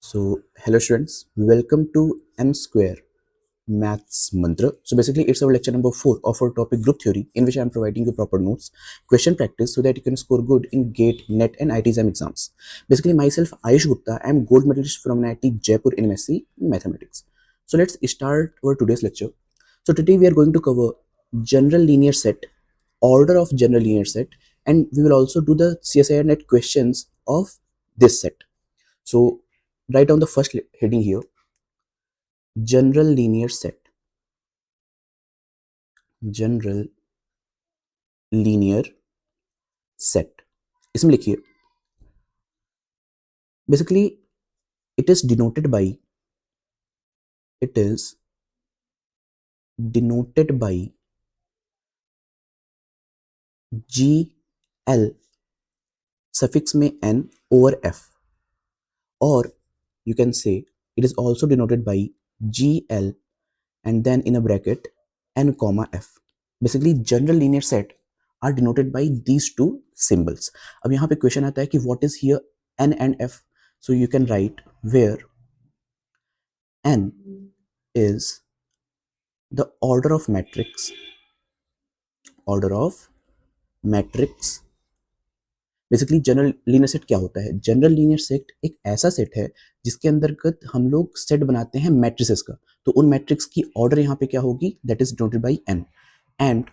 So, hello students, welcome to M Square Maths Mantra. So, basically, it's our lecture number 4 of our topic group theory, in which I am providing you proper notes, question practice so that you can score good in GATE, NET, and ITSM exams. Basically, myself, Ayush Gupta, I am gold medalist from NIT Jaipur in MSc Mathematics. So, let's start our today's lecture. So, today we are going to cover general linear set, order of general linear set, and we will also do the CSIR net questions of this set. So write down the first heading here, general linear set. General linear set. इसमें लिखिए basically it is denoted by it is denoted by GL suffix में n over f, or you can say it is also denoted by GL and then in a bracket n comma f. Basically general linear set are denoted by these two symbols. अब यहाँ पे question आता है कि what is here n and f, so you can write where n is the order of matrix basically general linear set क्या होता है? General linear set एक ऐसा सेट है जिसके अंतर्गत हम लोग सेट बनाते हैं मैट्रिसेस का, तो उन मैट्रिक्स की ऑर्डर यहाँ पे क्या होगी? That is denoted by n. And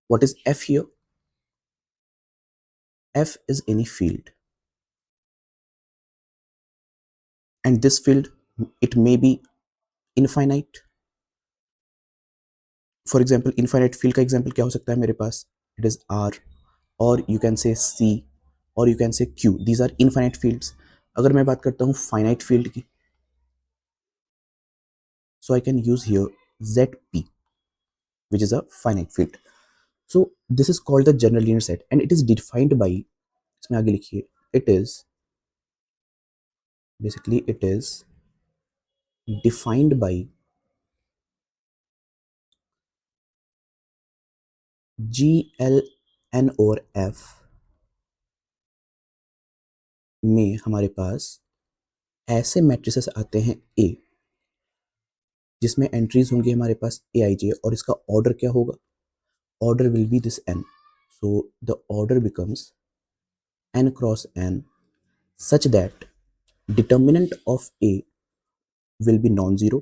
what is f here? f is any field, and this field, it may be infinite. For example infinite field का एग्जाम्पल क्या हो सकता है मेरे पास? इट इज आर, और यू कैन से सी, और you can say Q. These are infinite fields. अगर मैं बात करता हूँ फाइनाइट फील्ड की, so I can use here ZP, which is a finite field. So this is called the general linear set, and it is defined by, इसमें आगे लिखिए, it is basically it is defined by GLN और F में हमारे पास ऐसे matrices आते हैं A, जिसमें एंट्रीज होंगी हमारे पास AIJ, और इसका ऑर्डर क्या होगा? Order will be this n. So the order becomes n cross n such that determinant of A will be non-zero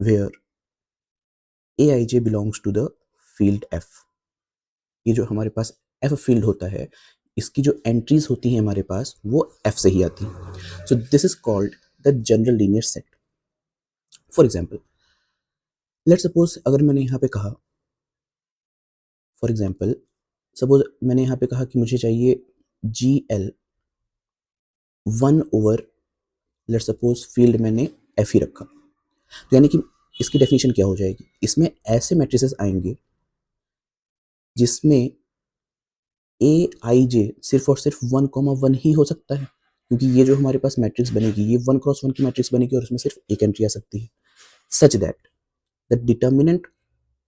where AIJ belongs to the field F. ये जो हमारे पास F फील्ड होता है, इसकी जो एंट्रीज होती हैं हमारे पास वो F से ही आती हैं. सो this is called the general linear set. For example, let suppose अगर मैंने यहाँ पे कहा, फॉर एग्जाम्पल सपोज मैंने यहाँ पे कहा कि मुझे चाहिए GL 1 over, let suppose field मैंने F ही रखा, तो यानी कि इसकी डेफिनेशन क्या हो जाएगी? इसमें ऐसे मैट्रिसेस आएंगे जिसमें AIJ सिर्फ और सिर्फ 1,1 ही हो सकता है, क्योंकि ये जो हमारे पास मैट्रिक्स बनेगी ये 1 क्रॉस 1 की मैट्रिक्स बनेगी और उसमें सिर्फ एक एंट्री आ सकती है. सच that the determinant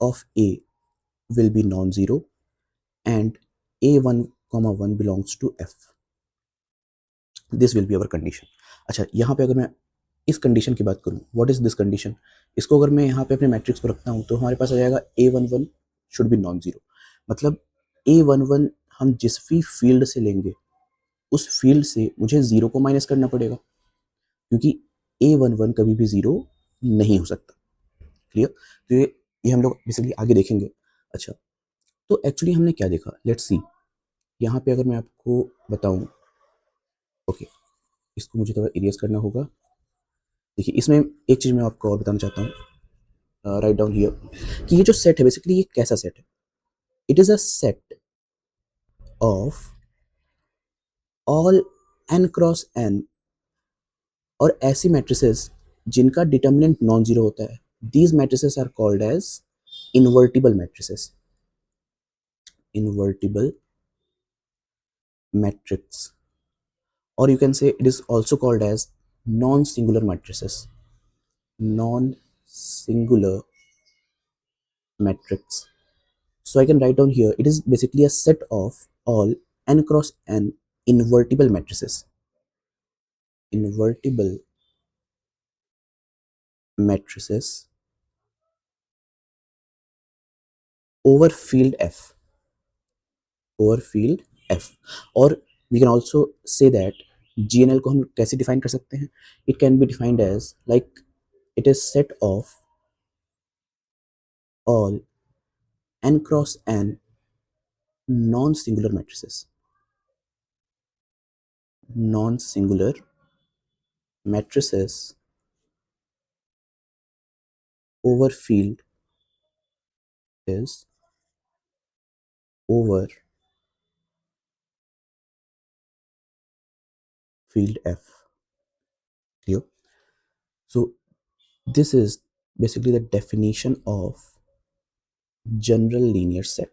of A will be non-zero and A1,1 belongs to F. This will be our condition. अच्छा, यहाँ पे अगर मैं इस कंडीशन की बात करूँ, व्हाट इज दिस कंडीशन? इसको अगर मैं यहाँ पे अपने मैट्रिक्स को रखता हूँ तो हमारे पास आ जाएगा A11 should be non zero. मतलब A11 हम जिस भी फील्ड से लेंगे उस फील्ड से मुझे जीरो को माइनस करना पड़ेगा, क्योंकि A11 कभी भी जीरो नहीं हो सकता. क्लियर? तो ये हम लोग बेसिकली आगे देखेंगे. अच्छा, तो एक्चुअली हमने क्या देखा? Let's see. यहाँ पे अगर मैं आपको बताऊं, ओके, इसको मुझे थोड़ा इरेज करना होगा. देखिए, इसमें एक चीज़ मैं आपको और बताना चाहता हूँ, राइट डाउन हियर, कि ये जो सेट है बेसिकली ये कैसा सेट है? It is a set of all n cross n और ऐसी मैट्रिसेस जिनका डिटर्मिनेंट नॉन जीरो होता है. These matrices are called as invertible matrices. Invertible matrix, or you can say it is also called as non-singular matrices. Non-singular matrix. So I can write down here, it is basically a set of all n cross n invertible matrices. invertible matrices over field F, over field F. और we can also say that GNL को हम कैसे define कर सकते हैं? It can be defined as like it is set of all n cross n non-singular matrices. Non-singular matrices over field is over field F. Clear? So this is basically the definition of general linear set.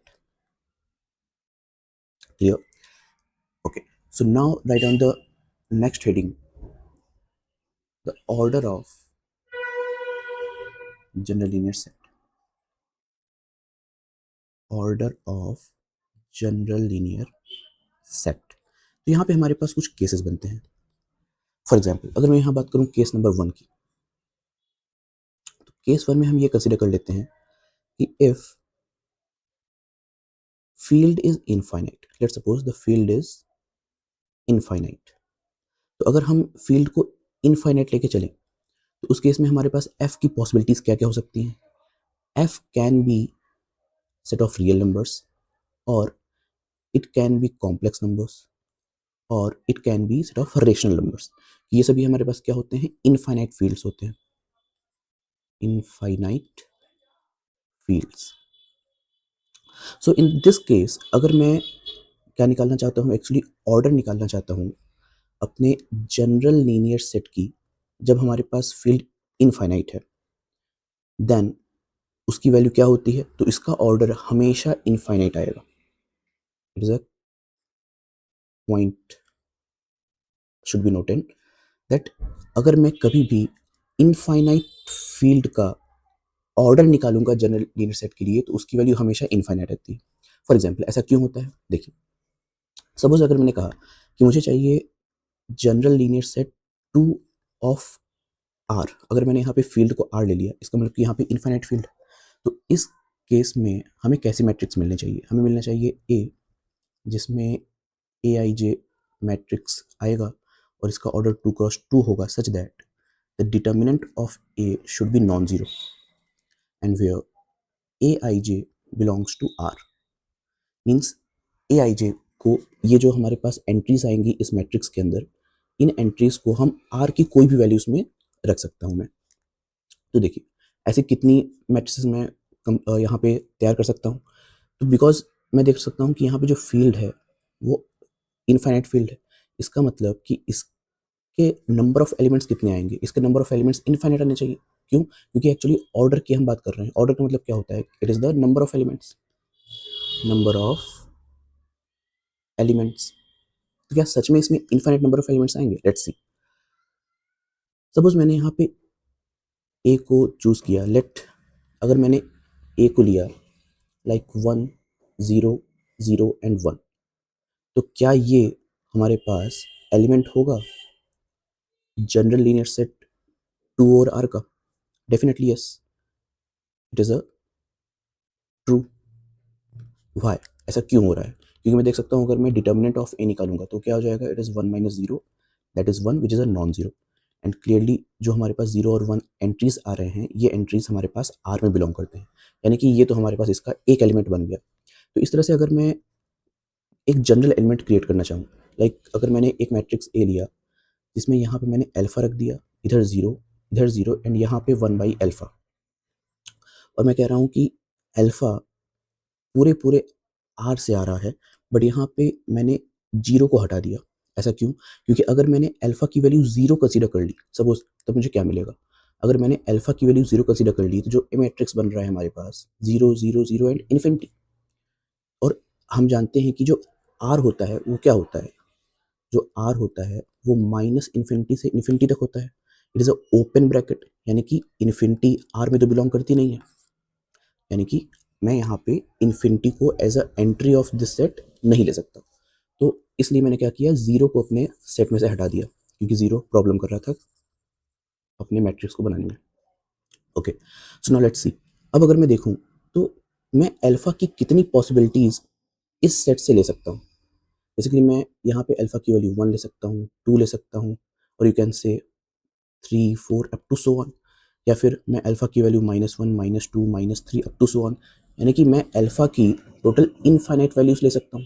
Clear? Okay. So now write down the next heading, the order of general linear set. Order of general linear set. तो यहाँ पे हमारे पास कुछ cases बनते हैं. For example अगर मैं यहाँ बात करूँ केस नंबर 1 की, तो केस 1 में हम ये कंसिडर कर लेते हैं कि if field is infinite, let's suppose the field is infinite. तो अगर हम फील्ड को इनफाइनाइट लेके चलें तो उस केस में हमारे पास एफ की पॉसिबिलिटीज क्या क्या हो सकती हैं? F can be set of real numbers, और it can be complex numbers, और it can be set of rational numbers. ये सभी हमारे पास क्या होते हैं? इनफाइनाइट फील्ड्स होते हैं. Infinite fields. So in this case अगर मैं क्या निकालना चाहता हूँ, एक्चुअली ऑर्डर निकालना चाहता हूँ अपने जनरल लीनियर सेट की, जब हमारे पास फील्ड इनफाइनाइट है, देन उसकी वैल्यू क्या होती है? तो इसका ऑर्डर हमेशा इनफाइनाइट आएगा. It is a point should be noted that अगर मैं कभी भी इनफाइनाइट फील्ड का ऑर्डर निकालूंगा जनरल लीनियर सेट के लिए, तो उसकी वैल्यू हमेशा इनफाइनाइट रहती है. फॉर एग्जाम्पल ऐसा क्यों होता है? देखिए, सपोज अगर मैंने कहा कि मुझे चाहिए general linear set 2 of R, अगर मैंने यहाँ पे फील्ड को आर ले लिया, इसका मतलब कि यहाँ पे इनफाइनाइट फील्ड. तो इस केस में हमें कैसे मैट्रिक्स मिलने चाहिए? हमें मिलना चाहिए ए, जिसमें ए आई जे मैट्रिक्स आएगा और इसका ऑर्डर 2 क्रॉस 2 होगा, such that the determinant of A should be non zero and where A I J belongs to R. Means A I J को, ये जो हमारे पास एंट्रीज आएंगी इस मैट्रिक्स के अंदर, इन एंट्रीज को हम आर की कोई भी वैल्यूज में रख सकता हूँ मैं. तो देखिए ऐसे कितनी मैट्रिसेस मैं यहाँ पे तैयार कर सकता हूँ. तो बिकॉज मैं देख सकता हूँ कि यहाँ पे जो फील्ड है वो इनफाइनाइट फील्ड है, इसका मतलब कि इसके नंबर ऑफ एलिमेंट्स कितने आएंगे? इसके नंबर ऑफ एलिमेंट्स इनफाइनाइट आने चाहिए. क्यों? क्योंकि एक्चुअली ऑर्डर की हम बात कर रहे हैं. ऑर्डर का मतलब क्या होता है? It is the number of elements. Number of elements. तो क्या सच में इसमें इनफाइनाइट नंबर ऑफ एलिमेंट्स आएंगे? Let's see. सपोज मैंने यहाँ पे ए को चूज किया. लेट अगर मैंने ए को लिया लाइक 1 0 0 एंड 1, तो क्या ये हमारे पास एलिमेंट होगा जनरल लीनियर सेट 2 और आर का? Definitely yes, it is a true. Why? ऐसा क्यों हो रहा है? क्योंकि मैं देख सकता हूँ अगर मैं डिटर्मिनेंट ऑफ ए निकालूंगा तो क्या हो जाएगा? It is 1 minus 0, that is 1 which is a non zero. And clearly जो हमारे पास 0 और 1 एंट्रीज आ रहे हैं, ये एंट्रीज हमारे पास आर में बिलोंग करते हैं, यानी कि ये तो हमारे पास इसका एक एलिमेंट बन गया. तो इस तरह से अगर मैं एक जनरल एलिमेंट क्रिएट करना चाहूँ, लाइक अगर मैंने एक मैट्रिक्स ए लिया जिसमें यहाँ पे मैंने अल्फा रख दिया, इधर जीरो एंड यहाँ पे 1 बाई अल्फा, और मैं कह रहा हूँ कि अल्फा पूरे पूरे आर से आ रहा है, बट यहाँ पे मैंने जीरो को हटा दिया. ऐसा क्यों? क्योंकि अगर मैंने अल्फा की वैल्यू जीरो कंसीडर कर ली सपोज, तब मुझे क्या मिलेगा? अगर मैंने अल्फा की वैल्यू जीरो कंसीडर कर ली तो जो मैट्रिक्स बन रहा है हमारे पास 0 0 0 एंड इन्फिनिटी. और हम जानते हैं कि जो आर होता है वो क्या होता है? जो आर होता है वो माइनस इन्फिनिटी से इन्फिनिटी तक होता है. It is a open bracket, यानी कि इन्फिनिटी आर में तो बिलोंग करती नहीं है, यानी कि मैं यहाँ पे इन्फिनिटी को as a entry of this set नहीं ले सकता. तो इसलिए मैंने क्या किया? जीरो को अपने सेट में से हटा दिया. क्योंकि 0 प्रॉब्लम कर रहा था अपने मैट्रिक्स को बनाने में। Okay, so now let's see. अब अगर मैं देखूं तो मैं अल्फा की कितनी पॉसिबिलिटीज इस सेट से ले सकता हूं। जैसे कि मैं यहाँ पे अल्फा की वैल्यू 1 ले सकता हूँ, 2 ले सकता हूँ, और यू कैन से 3 4 अप टू सो ऑन। या फिर मैं अल्फा की value -1 -2 -3 up to so on. यानी कि मैं अल्फा की टोटल इनफाइनाइट वैल्यूज ले सकता हूँ।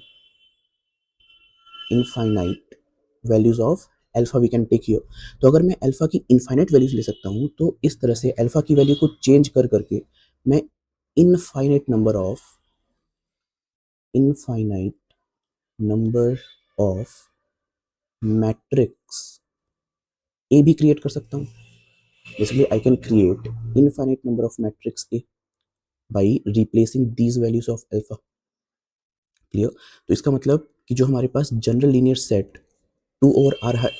Infinite values of alpha we can take here. तो अगर मैं अल्फा की इनफाइनाइट वैल्यूज ले सकता हूँ तो इस तरह से अल्फा की वैल्यू को चेंज कर करके मैं infinite number of matrix A भी क्रिएट कर सकता हूँ। Basically I can create infinite number of matrix A by replacing these values of alpha. Clear? तो इसका मतलब कि जो हमारे पास general linear set 2 over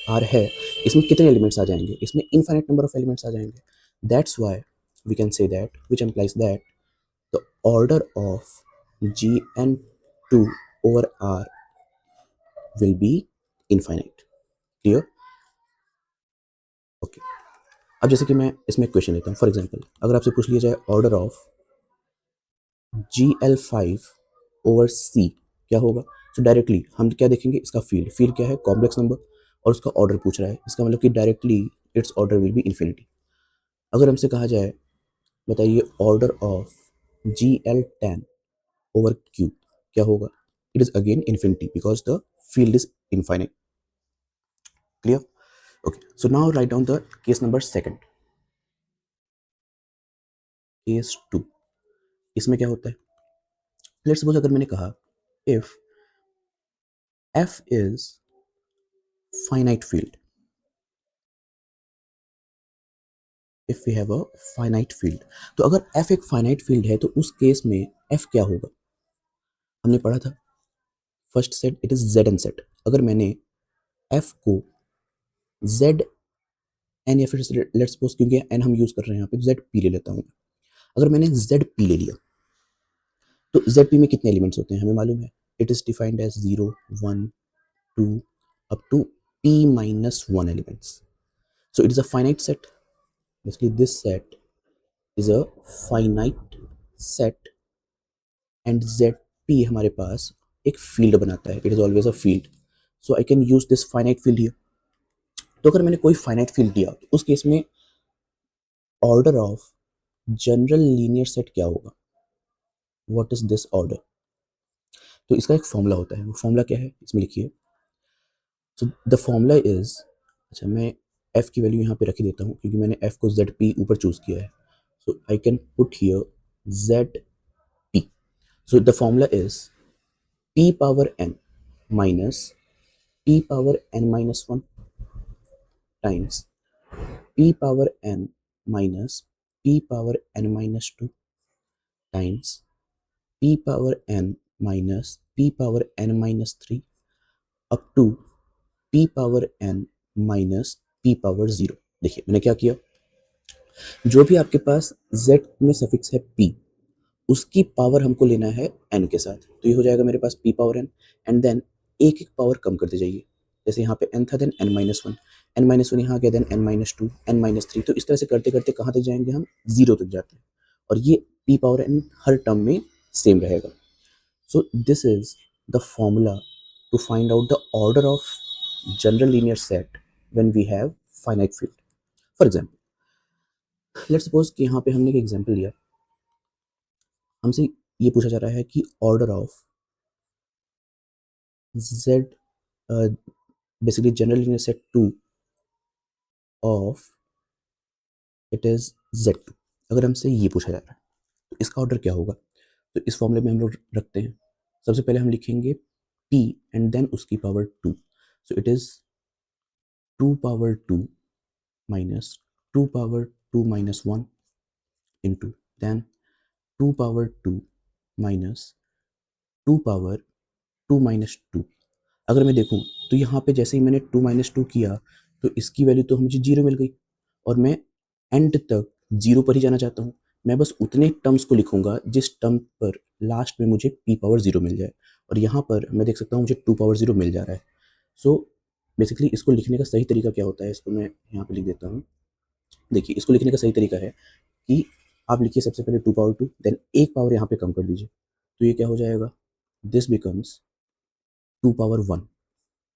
R है, इसमें कितने एलिमेंट्स आ जाएंगे? इसमें इनफाइनाइट नंबर ऑफ एलिमेंट्स आ जाएंगे। That's why we can say that which implies that the order of gn2 over r will be infinite. Clear? Okay, अब जैसे कि मैं इसमें क्वेश्चन लेता हूँ। फॉर एग्जांपल अगर आपसे पूछ लिया जाए order of gl5 over c क्या होगा? तो डायरेक्टली हम क्या देखेंगे? इसका फील्ड क्या है? कॉम्प्लेक्स नंबर, और उसका ऑर्डर पूछ रहा है। इसका मतलब कि directly it's order will be infinity. अगर हमसे कहा जाए बताइए order of gl10 over q क्या होगा? It is again infinity because the field is infinite. Clear? Okay, so now write down the case number second. Case 2, इसमें क्या होता है? लेट्स सपोज अगर मैंने कहा if f is finite field, if we have a finite field, तो अगर f एक फाइनाइट फील्ड है तो उस केस में f क्या होगा? हमने पढ़ा था first set it is z n set. अगर मैंने f को z n या फिर लेट्स सपोज क्योंकि n हम यूज कर रहे हैं यहाँ पे z p ले लेता हूँ। अगर मैंने z p ले लिया तो z p में कितने एलिमेंट्स होते हैं हमें मालूम है। It is defined as 0 1 2 up to p minus 1 elements. So it is a finite set. Basically this set is a finite set and zp हमारे पास एक फील्ड बनाता है। It is always a field, so I can use this finite field here. तो अगर मैंने कोई finite field दिया तो उस केस में order of general linear set क्या होगा? What is this order? तो इसका एक फॉर्मूला होता है। वो फॉर्मूला क्या है इसमें लिखिए। सो द फॉर्मूला इज, अच्छा मैं f की वैल्यू यहाँ पे रख ही देता हूँ क्योंकि मैंने f को zp ऊपर चूज किया है। So I can put here zp। So the formula is p power n minus p power n minus 1 times p power n minus p power n minus 2 times p power n minus p power n minus 3 up to p power n minus p power 0। देखिए मैंने क्या किया, जो भी आपके पास z में suffix है p, उसकी पावर हमको लेना है n के साथ। तो ये हो जाएगा मेरे पास p power n and then एक एक पावर कम करते जाइए। जैसे यहाँ पे n था then n minus 1, n minus 1 यहाँ आ गया then n minus 2, n minus 3। तो इस तरह से करते करते कहाँ तक जाएंगे हम? 0 तक जाते हैं, और ये p पावर n हर टर्म में सेम रहेगा। So this is the formula to find out the order of general linear set when we have finite field. For example let's suppose कि यहाँ पे हमने एक एग्जांपल लिया। हमसे ये पूछा जा रहा है कि order of z basically general linear set 2 of it is z2। अगर हमसे ये पूछा जा रहा है तो इसका ऑर्डर क्या होगा? तो इस फॉर्मूले में हम लोग रखते हैं। सबसे पहले हम लिखेंगे p एंड देन उसकी power 2। So it is 2 power 2 minus 2 power 2 minus 1 into then 2 power 2 minus 2 power 2 minus 2। अगर मैं देखूं तो यहाँ पे जैसे ही मैंने 2 माइनस 2 किया तो इसकी वैल्यू तो मुझे 0 मिल गई, और मैं एंड तक 0 पर ही जाना चाहता हूँ। मैं बस उतने टर्म्स को लिखूंगा जिस टर्म पर लास्ट में मुझे p पावर 0 मिल जाए, और यहाँ पर मैं देख सकता हूँ मुझे 2 पावर 0 मिल जा रहा है। सो बेसिकली इसको लिखने का सही तरीका क्या होता है, इसको मैं यहाँ पे लिख देता हूँ। देखिए, इसको लिखने का सही तरीका है कि आप लिखिए सबसे पहले 2 पावर 2, देन एक पावर यहाँ पे कम कर दीजिए, तो ये क्या हो जाएगा, this becomes 2 power 1,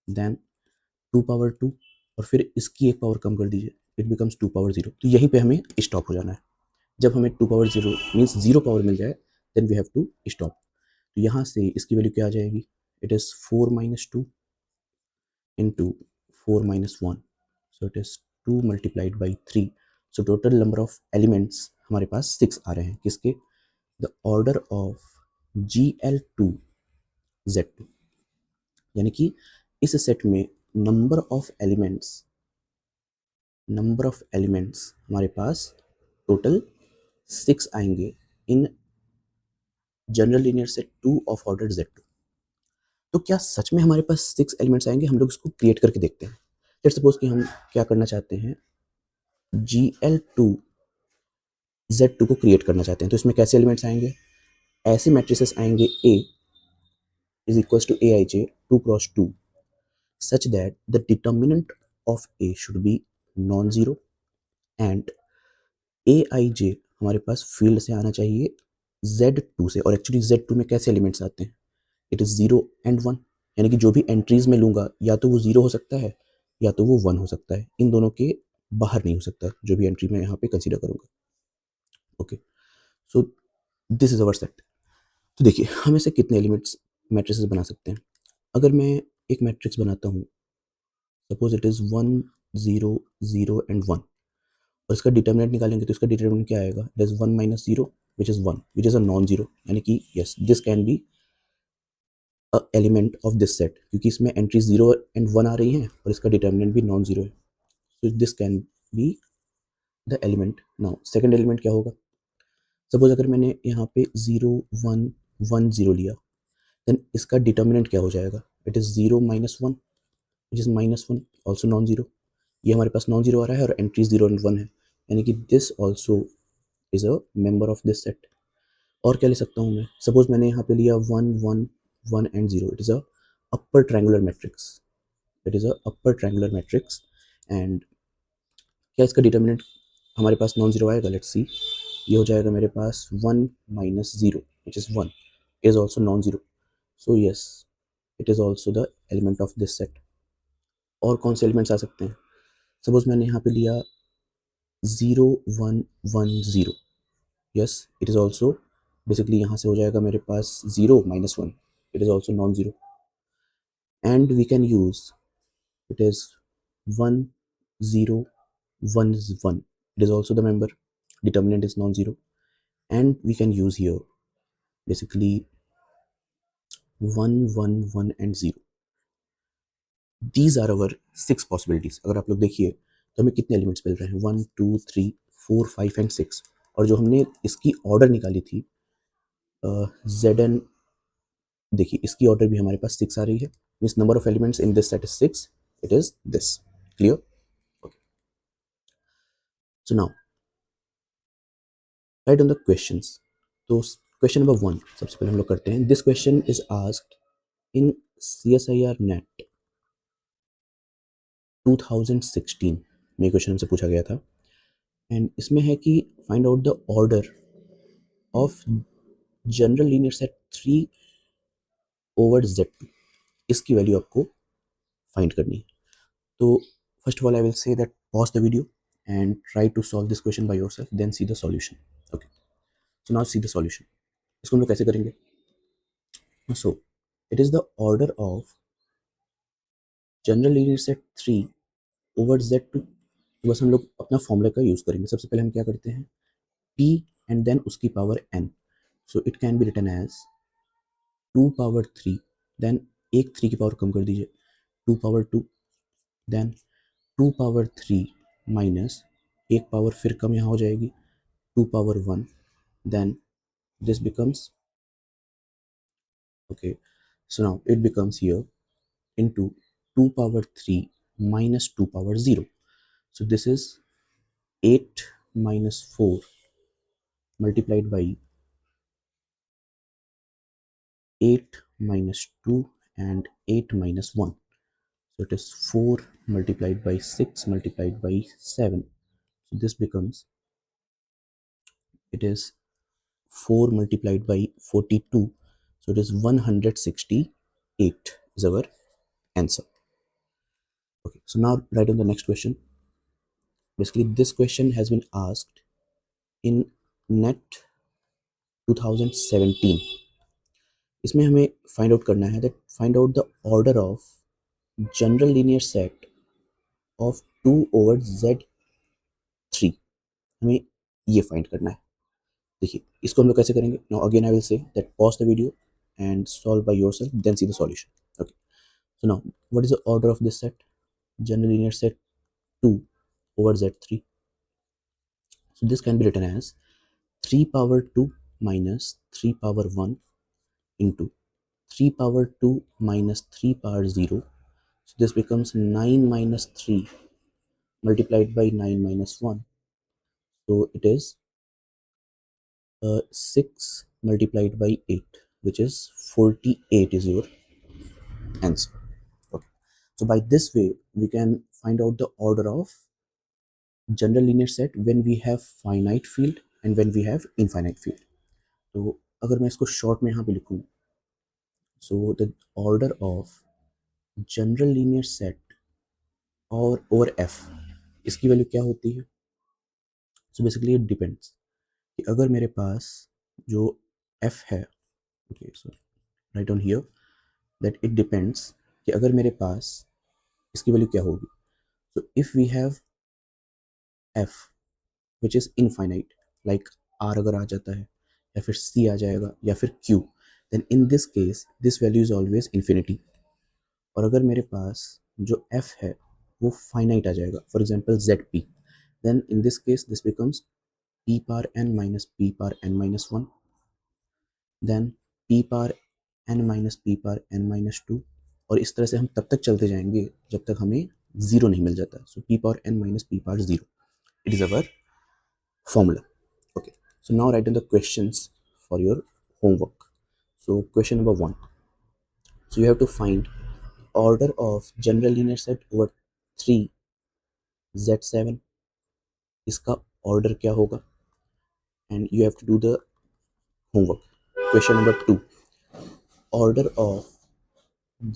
then 2 power 2, और फिर इसकी एक पावर कम कर दीजिए, इट बिकम्स 2 पावर 0। तो यहीं पे हमें स्टॉप हो जाना है। जब हमें 2 पावर 0 मीन्स 0 पावर मिल जाए, then we have to stop. तो यहाँ से इसकी वैल्यू क्या आ जाएगी, it is 4 minus 2 into 4 minus 1, so it is 2 multiplied by 3। So total number of elements हमारे पास 6 आ रहे हैं, किसके, द ऑर्डर ऑफ GL2Z2, यानी कि इस सेट में नंबर ऑफ एलिमेंट्स हमारे पास टोटल 6 आएंगे in general linear set 2 of order Z2। तो क्या सच में हमारे पास 6 एलिमेंट्स आएंगे? हम लोग इसको क्रिएट करके देखते हैं। लेट्स सपोज कि हम क्या करना चाहते हैं, GL2Z2 को क्रिएट करना चाहते हैं। तो इसमें कैसे एलिमेंट्स आएंगे, ऐसे मैट्रिसेस आएंगे A is equals to Aij 2 cross 2 such that the determinant of A should be non-zero and Aij हमारे पास फील्ड से आना चाहिए Z2 से। और एक्चुअली Z2 में कैसे एलिमेंट्स आते हैं, इट इज़ 0 एंड 1, यानी कि जो भी एंट्रीज में लूंगा या तो वो 0 हो सकता है या तो वो 1 हो सकता है, इन दोनों के बाहर नहीं हो सकता जो भी एंट्री मैं यहाँ पे कंसीडर करूंगा। Okay, so this is our set. तो देखिए, हम ऐसे कितने एलिमेंट्स मैट्रिसेस बना सकते हैं। अगर मैं एक मैट्रिक्स बनाता हूँ, सपोज इट इज़ 1 0 0 एंड 1, और इसका डिटर्मिनेंट निकालेंगे तो इसका डिटर्मिनेंट क्या आएगा, it is 1 minus 0 which is 1 which is a non zero, यानी कि yes this can be a element of this set, क्योंकि इसमें एंट्री 0 एंड 1 आ रही हैं और इसका डिटर्मिनेंट भी नॉन जीरो है। So this can be the element. Now second element क्या होगा, सपोज अगर मैंने यहाँ पे 0 1 1 0 लिया, देन इसका डिटर्मिनेंट क्या हो जाएगा, it is 0 minus 1 which is minus 1, also non zero. ये हमारे पास नॉन जीरो आ रहा है और एंट्री 0 एंड 1 है, यानी कि this also is a member of this set. और क्या ले सकता हूँ मैं, सपोज मैंने यहाँ पे लिया 1 1 1 and 0, it is a upper triangular matrix, it is a upper triangular matrix. And क्या इसका डिटर्मिनेंट हमारे पास नॉन जीरो आएगा, लेट्स सी। ये हो जाएगा मेरे पास 1 minus 0 which is 1 is also non zero. So yes, it is also the element of this set. और कौन से एलिमेंट्स आ सकते हैं, सपोज मैंने यहाँ पे लिया 0 1 1 0, yes it is also, basically यहाँ से हो जाएगा मेरे पास 0 minus 1, it is also non zero. And we can use, it is 1 0 1 is 1, it is also the member, determinant is non-zero, and we can use here basically 1 1 1 and 0. These are our 6 possibilities। अगर आप लोग देखिए तो हमें कितने elements मिल रहे हैं, 1 2 3 4 5 and 6। और जो हमने इसकी ऑर्डर निकाली थी जेड एन, देखिए इसकी ऑर्डर भी हमारे पास 6 आ रही है, means number of elements in this set is 6, it is this. Clear? So now right on the questions. तो क्वेश्चन नंबर 1 सबसे पहले हम लोग करते हैं। This question is asked in CSIR net 2016 में क्वेश्चन हमसे पूछा गया था। एंड इसमें है कि find out the order of general linear set 3 over Z2, इसकी वैल्यू आपको फाइंड करनी है। तो first of all I will say that pause the video and try to solve this question by yourself, then see the solution. Okay, so now see the solution. इसको हम लोग कैसे करेंगे, so it is the order of general linear set 3 over Z2। तो बस हम लोग अपना फॉर्मूला का यूज करेंगे। सबसे पहले हम क्या करते हैं, p एंड देन उसकी power n, so it can be written as 2 power 3, then एक 3 की पावर कम कर दीजिए, 2 पावर 2, देन 2 पावर 3 माइनस एक पावर फिर कम यहाँ हो जाएगी 2 power 1, then this becomes, okay, so now it becomes here into 2 power 3 minus 2 power 0, so this is 8 minus 4 multiplied by 8 minus 2 and 8 minus 1, So it is 4 multiplied by 6 multiplied by 7. So this becomes, it is 4 multiplied by 42. So it is 168 is our answer. Okay, so now write on the next question. Basically, this question has been asked in NET 2017. इसमें हमें find out करना है that find out the order of general linear set of 2 over Z3. हमें ये find करना है. देखिए इसको हम लोग कैसे करेंगे. Now again I will say that pause the video and solve by yourself, then see the solution. Okay, so now what is the order of this set? General linear set 2 over Z3. So this can be written as 3 power 2 minus 3 power 1 into 3 power 2 minus 3 power 0. So this becomes 9 minus 3 multiplied by 9 minus 1. So it is 6 multiplied by 8, which is 48 is your answer. Okay. So by this way, we can find out the order of general linear set when we have finite field and when we have infinite field. तो अगर मैं इसको short में यहाँ पे लिखूँ, so the order of general linear set और over f, इसकी वैल्यू क्या होती है. So basically it depends कि अगर मेरे पास जो f है, okay, so write on here that it depends कि अगर मेरे पास इसकी वैल्यू क्या होगी. So if we have f which is infinite, like r अगर आ जाता है या फिर c आ जाएगा या फिर q, then in this case this value is always infinity. और अगर मेरे पास जो f है वो फाइनाइट आ जाएगा, for example zp, then in this case this becomes p power n minus p power n minus 1, then p power n minus p power n minus 2. और इस तरह से हम तब तक चलते जाएंगे जब तक हमें जीरो नहीं मिल जाता. सो p power n minus p power 0, it is our formula. Okay, so now write down the questions for your homework. So question number 1. So you have to find order of general linear set over 3 Z7. इसका order क्या होगा, and you have to do the homework. Question number 2. Order of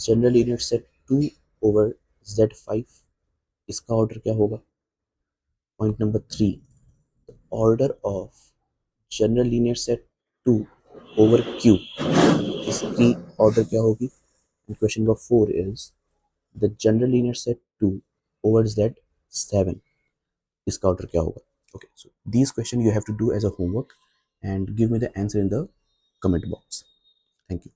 general linear set 2 over Z5. इसका order क्या होगा. Point number 3. Order of general linear set 2 over Q. इसकी order क्या होगी. And question number 4 is the general linear set 2 over Z7. इसका order क्या होगा. Okay, so these questions you have to do as a homework and give me the answer in the comment box. Thank you.